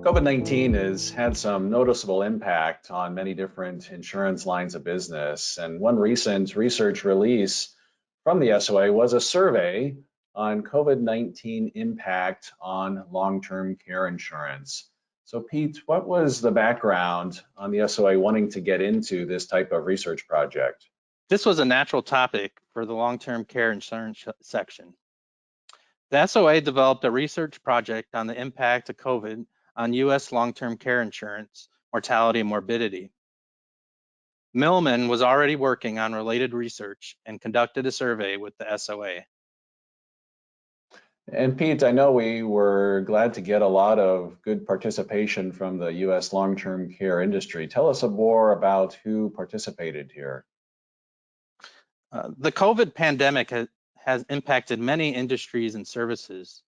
COVID-19 has had some noticeable impact on many different insurance lines of business. And one recent research release from the SOA was a survey on COVID-19 impact on long-term care insurance. So Pete, what was the background on the SOA wanting to get into this type of research project? This was a natural topic for the long-term care insurance section. The SOA developed a research project on the impact of COVID on U.S. long-term care insurance, mortality and morbidity. Milliman was already working on related research and conducted a survey with the SOA. And Pete, I know we were glad to get a lot of good participation from the U.S. long-term care industry. Tell us more about who participated here. The COVID pandemic has impacted many industries and services.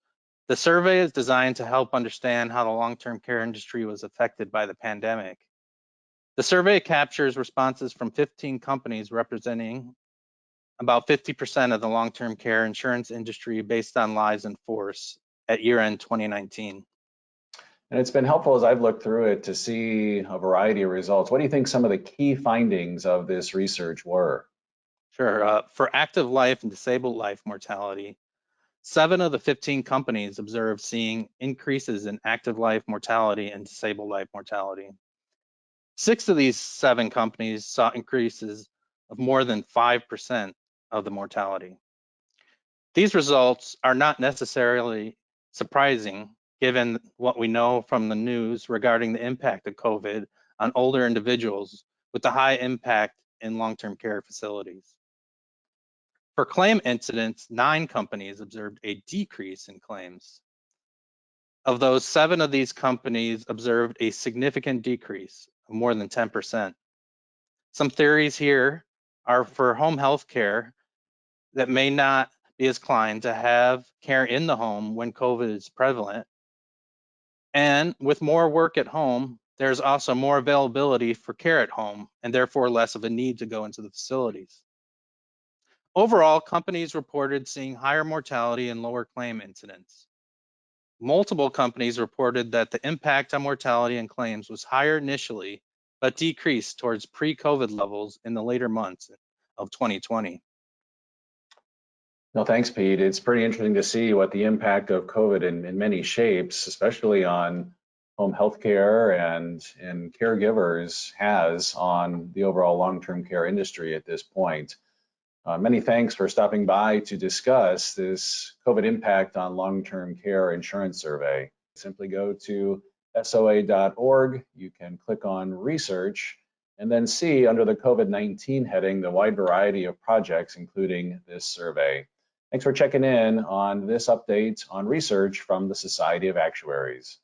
The survey is designed to help understand how the long-term care industry was affected by the pandemic. The survey captures responses from 15 companies representing about 50% of the long-term care insurance industry based on lives in force at year-end 2019. And it's been helpful as I've looked through it to see a variety of results. What do you think some of the key findings of this research were? Sure. For active life and disabled life mortality, 7 of the 15 companies observed seeing increases in active life mortality and disabled life mortality. 6 of these 7 companies saw increases of more than 5% of the mortality. These results are not necessarily surprising given what we know from the news regarding the impact of COVID on older individuals with the high impact in long-term care facilities. For claim incidents, 9 companies observed a decrease in claims. Of those, 7 of these companies observed a significant decrease of more than 10%. Some theories here are for home health care that may not be as inclined to have care in the home when COVID is prevalent. And with more work at home, there's also more availability for care at home and therefore less of a need to go into the facilities. Overall, companies reported seeing higher mortality and lower claim incidents. Multiple companies reported that the impact on mortality and claims was higher initially, but decreased towards pre-COVID levels in the later months of 2020. No, thanks, Pete. It's pretty interesting to see what the impact of COVID in many shapes, especially on home healthcare and caregivers, has on the overall long-term care industry at this point. Many thanks for stopping by to discuss this COVID impact on long-term care insurance survey. Simply go to soa.org. You can click on research and then see under the COVID-19 heading the wide variety of projects, including this survey. Thanks for checking in on this update on research from the Society of Actuaries.